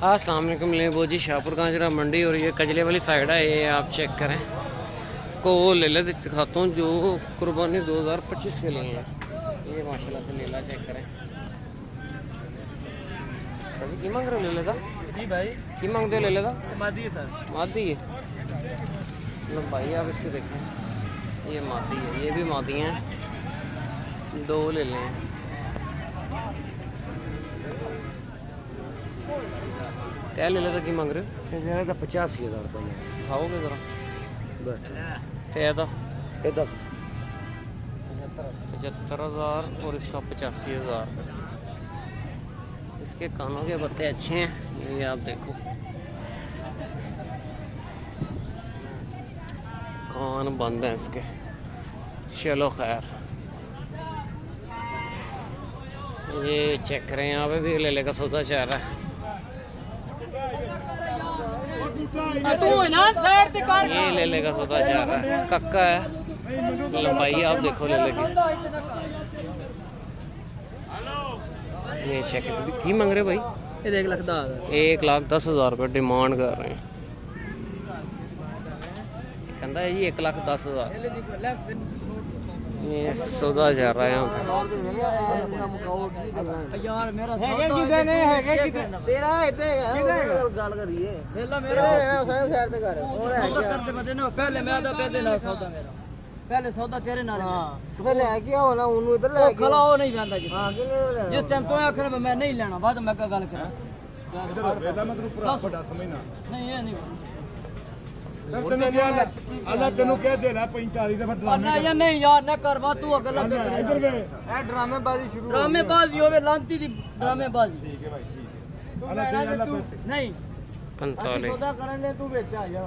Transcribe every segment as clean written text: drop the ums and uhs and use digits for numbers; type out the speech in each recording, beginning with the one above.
अस्सलाम वालेकुम लेबो जी शाहपुर कांजरा मंडी और ये कजले वाली साइड है। ये आप चेक करें को लेला दिखाता हूँ जो कुर्बानी 2025 के लिए है। ये माशाल्लाह से लेला चेक करें। सर की मांग रहे हो लेले का? जी भाई की मांगते हो लेले का? मादी है सर। मादी है। लो भाई आप इसको देखें, ये मादी है, ये भी मादी हैं। दो ले लें। क्या ले लेता की मांग रहे हो? मेरा तो 85,000 रुपये खाओगे जरा बस। फायदा इधर 75,000 और इसका 85,000। इसके कानों के पत्ते अच्छे हैं, ये आप देखो कान बंद हैं इसके। चलो खैर ये चेक करें, यहाँ पे भी लेले का सौदा चल रहा है। ये लेले का सौदा चल रहा है, कक्का है। लंबाई आप देखो लेले की। ये चेक की मांग रहे भाई? ये 1,10,000 1,10,000 रुपये डिमांड कर रहे हैं। कहता है जी 1,10,000। ये सौदा चल रहा है यहाँ पे। यार मेरा किधर नहीं है तेरा गल करिए मेरा साइड पे कर और है क्या करते मत ना पहले मैं तो पहले ना सौदा मेरा पहले सौदा तेरे नाल हां तो फिर ले के आओ ना उन्होंने इधर ले खला हो नहीं जांदा जी हां जिस टाइम तो आखर मैं नहीं लेना बाद में क्या गल करा इधर वेदा मैं तेरे पूरा बड़ा समझना नहीं ये नहीं अल्लाह तेनू कह देना 45 दफा ड्रामे या नहीं यार ना करवा तू अगल इधर वे ए ड्रामेबाजी शुरू ड्रामेबाजी होवे लांती दी ड्रामेबाजी ठीक है भाई ठीक अल्लाह दे अल्लाह पैसे नहीं 45 सौदा करने तू बेच आ जा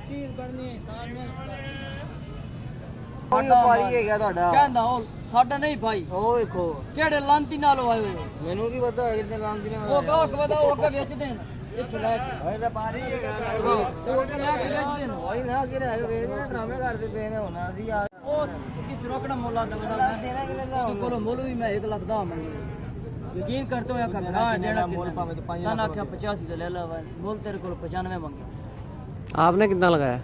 चीज बननी है सामने कौन व्यापारी है क्या ਤੁਹਾਡਾ ਕਹਿੰਦਾ ਉਹ ਸਾਡਾ ਨਹੀਂ ਭਾਈ ਉਹ ਵੇਖੋ ਕਿਹੜੇ ਲਾਂਤੀ ਨਾਲ ਆਏ ਹੋਏ ਮੈਨੂੰ ਕੀ ਪਤਾ ਕਿੰਨੇ ਲਾਂਤੀ ਨਾਲ ਉਹ ਗਾਹਕ ਬਤਾ ਉਹ ਅੱਗੇ ਵੇਚਦੇ ਨੇ ਇੱਥੇ ਲੈ ਕੇ ਓਏ ਵਪਾਰੀ ਹੈਗਾ ਉਹ ਅੱਗੇ ਲੈ ਕੇ ਵੇਚਦੇ ਨੇ ਹੋਈ ਨਾ ਕਿ ਰਹਿ ਗਏ ਨੇ ਡਰਾਮੇ ਕਰਦੇ ਪਏ ਨੇ ਹੁਣ ਅਸੀਂ ਯਾਰ ਉਹ ਕਿਸ ਰੋਕਣਾ ਮੁੱਲਾ ਦਾ ਦੇਣਾ ਕਿ ਲੈਣਾ ਕੋਲ ਮੁੱਲ ਵੀ ਮੈਂ 1,00,000 ਦਾ ਮੰਗੀ ਯਕੀਨ करते हो या कर हां देना मुल पावे तो 5 ना आख्या 85 दे ले ला बोल तेरे को 95 मांगे आपने कितना लगाया?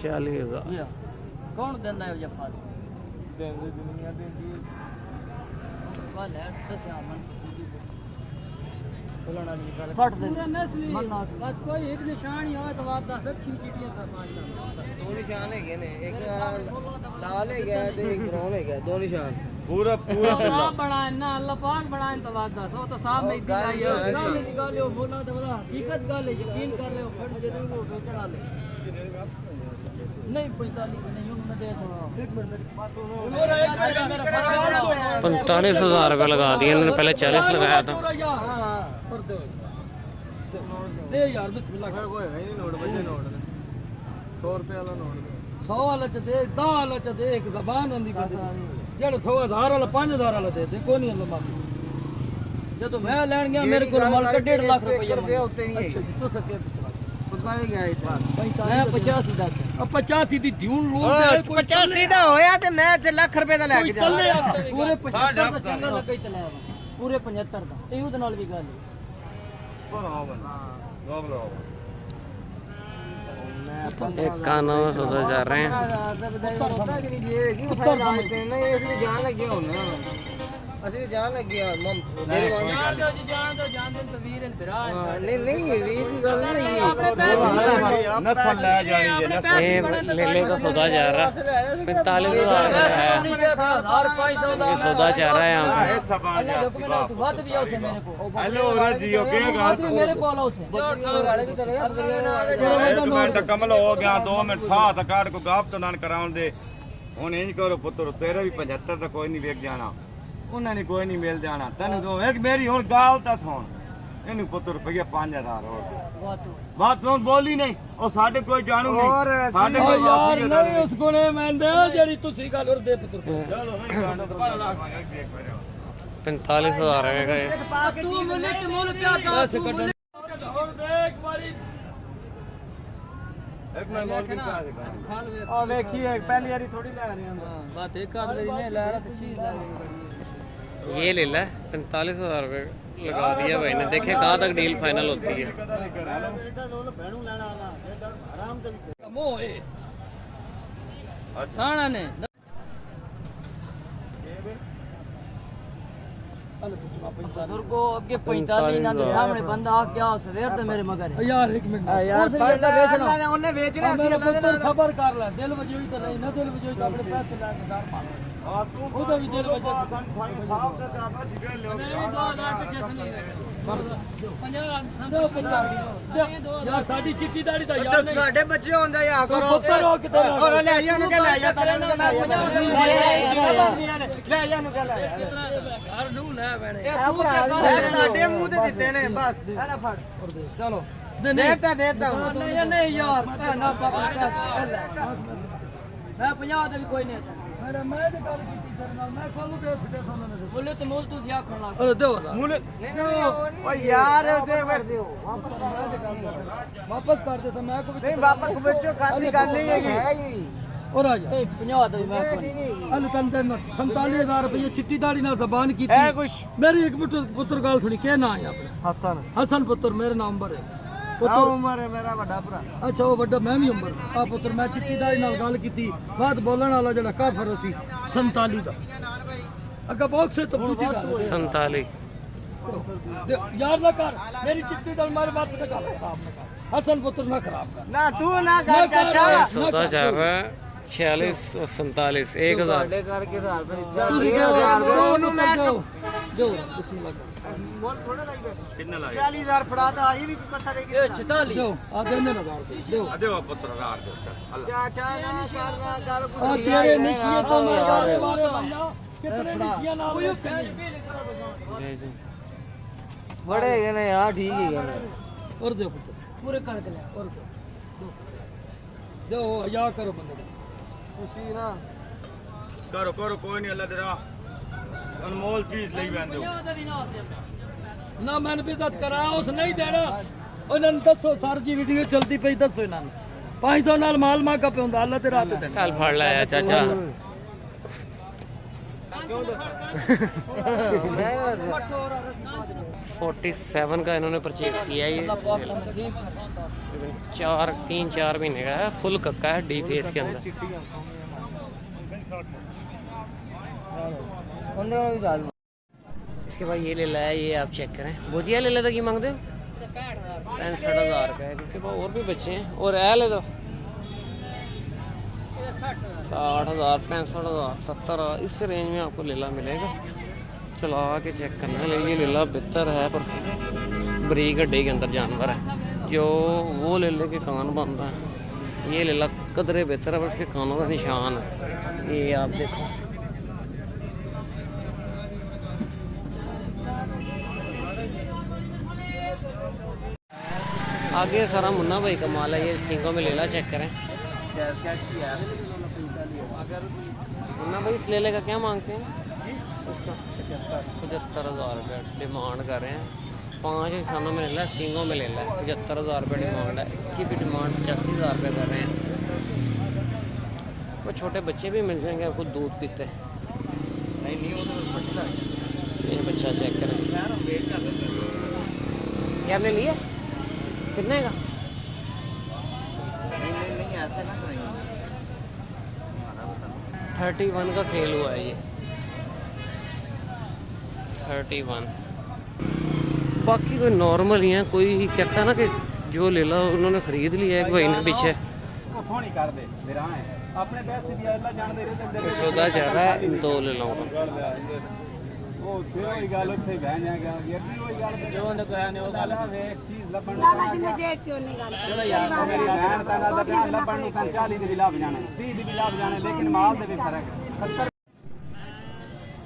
40,000। कौन देंदा है जफा देंदे दुनिया देंदी वाले दस्या मन बोलना नहीं गल फट दे पूरा नस्ली बस कोई एक निशान ही हो तो बात दस रखी चीटियां सब माशाल्लाह दो निशान है ने एक लाल है गया ते एक ब्राउन है गया दो निशान पूरा पूरा अल्लाह बनाए ना अल्लाह पाक बनाए तो बात दस वो तो सामने दी गाली सामने दी गाली वो बोला तो बड़ा हकीकत गल है यकीन कर ले फट दे दे वो बेचना ले नहीं 45 नहीं उन्होंने दे थोड़ा एक मिनट मेरी बात सुनो 45,000 रुपये लगा दिए इन्होंने, पहले 40 लगाया था। दे यार बिस्मिल्लाह खैर कोई है नहीं नोट बजे नोट 100 रुपए वाला नोट 100 वाला च दे 10 वाला च दे एक जबान होंदी बस जेड़ा 100,000 वाला 5,000 वाला दे दे कोई नहीं अल्लाह माफ जब मैं लेन गया मेरे को माल का 1.5 लाख रुपए होते नहीं है तो सके पुछवाई गया इतना मैं 85 दा अब 85 दी ड्यून रोल 85 दा होया ते मैं ते लाख रुपए दा लेके जा पूरे 75 दा चंगा लगा ही चलाया पूरे 75 दा ते ਉਹਦੇ ਨਾਲ ਵੀ ਗੱਲ एक कानों में सौदा चल रहे हैं। जान लगे हो ना ਅਸੀਂ ਜਾਣ ਲੱਗੇ ਆ ਜਾਣ ਦੋ ਤਾਂ ਵੀਰ ਇੰਦਰਾ ਨਹੀਂ ਵੀਰ ਦੀ ਗੱਲ ਨਹੀਂ ਨਸਲ ਲੈ ਜਾਣੀ ਜੇ ਨਸਲ ये लेले का सौदा चल रहा है 45,000 का है। 1500 ਦਾ ये सौदा चल रहा है यहाँ पे। अल्लाह डॉक्यूमेंट ਵੱਧ ਵੀ ਆਉ ਮੇਰੇ ਕੋ हेलो रे जियो के गाल ਮੇਰੇ ਕੋਲ ਆਉ ਸੇ मिनट कमल हो गया 2 मिनट साथ काट को गाप तो नान कराउन दे हुन इंज करो पुत्र तेरे भी 75 तक कोई नहीं वेख जाना उन्हें नहीं कोई नहीं मिल जाना तेन तो एक मेरी हुन गाल ता थोन इनु पुत्र रुपया 5,000 और बात तो बोली नहीं और साडे कोई जानू नहीं साडे कोई यार नहीं उस कोने मैं दे जेडी तुसी गल और दे पुत्र चलो नहीं जानो तो 12 लाख देख पे 45,000 का ये। तू मुझे ते मोल प्या का और देख बारी एक मैं मोल की करा देगा और देखिए पहली बारी थोड़ी ले रहे हैं बात एक आध मेरी नहीं ला रहा तो चीज ला रही ये ले ला 45,000 रुपये लगा दिया भाई ने। देखे कहाँ तक डील फाइनल होती है। साना ने को अगे 45 ना तो सामने बंदा आ क्या सवेर ते मेरे मगर यार एक मिनट यार बेचना उन्हें बेचना सी सबर कर ले दिल वजोई तो नहीं ना दिल वजोई तो अपने पैसे ला के दार मार ਉਹਦਾ ਵੀ ਦਿਲ ਵਜਾ ਯਾਰ ਸਾਡੀ ਚਿੱਟੀ ਦਾੜੀ ਦਾ ਯਾਰ ਨਹੀਂ ਸਾਡੇ ਬੱਚੇ ਹੁੰਦਾ ਯਾ ਕਰੋ ਔਰ ਲੈ ਜਾ ਨੂੰ ਕਿ ਲੈ ਜਾ ਤੈਨੂੰ ਕਿ ਲੈ ਜਾ ਲੈ ਜਾ ਨੂੰ ਕਿ ਲੈ ਜਾ ਹਰ ਨੂੰ ਲੈ ਬੈਣੇ ਇਹ ਤੁਹਾਡੇ ਮੂੰਹ ਤੇ ਦਿੱਤੇ ਨੇ ਬਸ ਇਹ ਲੈ ਫੜ ਚਲੋ ਦੇਤਾ ਨਹੀਂ ਯਾਰ ਨਾ ਪਾਪਾ ਮੈਂ 50 ਦੇ ਵੀ ਕੋਈ ਨਹੀਂ ਮੈਂ ਤੇ ਗੱਲ ਕੀਤੀ ਸਰ ਨਾਲ ਮੈਂ ਕੋਲੋਂ ਦੇ ਫਿੱਟੇ ਸੋਨਾ ਨੇ ਬੋਲੇ ਤੇ ਮੋਲ ਤੁਸੀਂ ਆਖਣ ਲੱਗ ਓ ਦਿਓ ਮੂਲ ਓ ਯਾਰ ਦੇ ਦਿਓ ਵਾਪਸ ਕਰ ਦੇ ਤਾਂ ਮੈਂ ਕੋਈ ਨਹੀਂ ਵਾਪਸ ਵਿੱਚੋਂ ਖਾਲੀ ਗੱਲ ਨਹੀਂ ਹੈਗੀ और आ जा 50 ਦਾ ਮੈਂ ਅਲ ਕੰਦੇ 47000 ਰੁਪਏ ਚਿੱਟੀ ਦਾੜੀ ਨਾਲ ਜ਼ਬਾਨ ਕੀਤੀ ਹੈ ਕੁਛ ਮੇਰੀ ਇੱਕ ਪੁੱਤਰ ਗੱਲ ਸੁਣੀ ਕਿ ਨਾ ਹੈ ਆਪਣਾ ਹਸਨ ਪੁੱਤਰ ਮੇਰੇ ਨਾਮ ਪਰ ਹੈ ਪੁੱਤਰ ਉਮਰ ਹੈ ਮੇਰਾ ਵੱਡਾ ਭਰਾ ਅੱਛਾ ਉਹ ਵੱਡਾ ਮੈਂ ਵੀ ਉਮਰ ਆ ਪੁੱਤਰ ਮੈਂ ਚਿੱਟੀ ਦਾੜੀ ਨਾਲ ਗੱਲ ਕੀਤੀ ਬਾਤ ਬੋਲਣ ਵਾਲਾ ਜਿਹੜਾ ਕਾਫਰ ਸੀ 47 ਦਾ ਅੱਗਾ ਬਾਕਸ ਤੇ ਪੁੱਛੀ ਗੱਲ 47 यार ना कर मेरी चिट्ठी दल मारे बात पे कर हसन पुत्र ना खराब कर ना तू ना कर चाचा सौदा चल रहा है 46 और 47 1000 करके जो बिस्मिल्लाह बोल थोड़ा लाइए कितना लाइए 40000 फड़ा था ये भी पत्थर है 46 जो आ देने लगा दो पुत्र कार दो चाचा ना कर आ तेरे निशिए तो मारे कितने निशिए ना बड़े गए यार ठीक ही गए और दो पूरे कर के और दो या करो बंदे खुशी ना करो करो कोई नहीं अल्लाह तेरा अनमोल चीज ले बंदे ना मैंने भी इज्जत करा उस नहीं देना उन्होंने दसो सर जी वीडियो चलती पई दसो इन्होंने 500 नाल माल मांगा पे हुंदा अल्लाह तेरा हाथ कल फड़ लाया चाचा 47 का इन्होंने परचेज किया ये 3-4 महीने का है फुल कक्का है डी फेस के अंदर इसके बाद ये ले लाया ये आप चेक करें भुजिया ले लेता कि मांगते हो 65,000 का है क्योंकि और भी बच्चे हैं और ए ले दो 60,000 65,000 70,000 इस रेंज में आपको लेला मिलेगा चला के चेक करना है ये लेला बेहतर है पर बरीक हड्डी के अंदर जानवर है जो वो लेले के कान बनता है ये लेला कदरे बेहतर है पर उसके कानों का निशान है ये आप देखो आगे सारा मुन्ना भाई का माल है ये सिंगों में लेला चेक करें मुन्ना भाई इस लेले का क्या मांगते हैं उसका 75,000 रुपये डिमांड कर रहे हैं 5 इंसानों में ले ला सिंगों में ले ला 75,000 रुपये डिमांड है इसकी भी डिमांड 85,000 रुपये कर रहे हैं वो छोटे बच्चे भी मिल जाएंगे आपको दूध पीते ये बच्चा चेक करें ये आपने लिए कितने का 31 का सेल हुआ है ये 31 बाकी कोई नॉर्मल ही है कोई कहता ना कि जो ले लो उन्होंने खरीद लिया एक भाई ने पीछे सौदा चाह रहा है 2 ले लो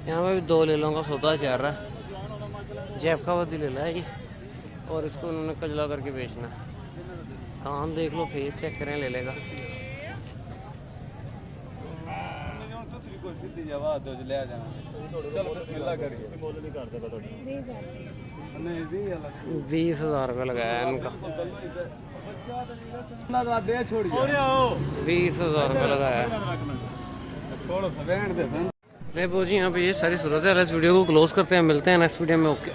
यहाँ पे भी 2 ले लूँगा सौदा चाह रहा है जैब का वधी ले ला ये और इसको उन्होंने कजला करके बेचना कान देख लो फेस चेक करें ले लेगा सीधी जवाब दो ले आ जाना चलो बिस्मिल्लाह करिए 20,000 रुपये लगाया इनका 20,000 रुपये लगाया जी यहाँ पे ये सारी सूरत है। इस वीडियो को क्लोज करते हैं, मिलते हैं नेक्स्ट वीडियो में। ओके।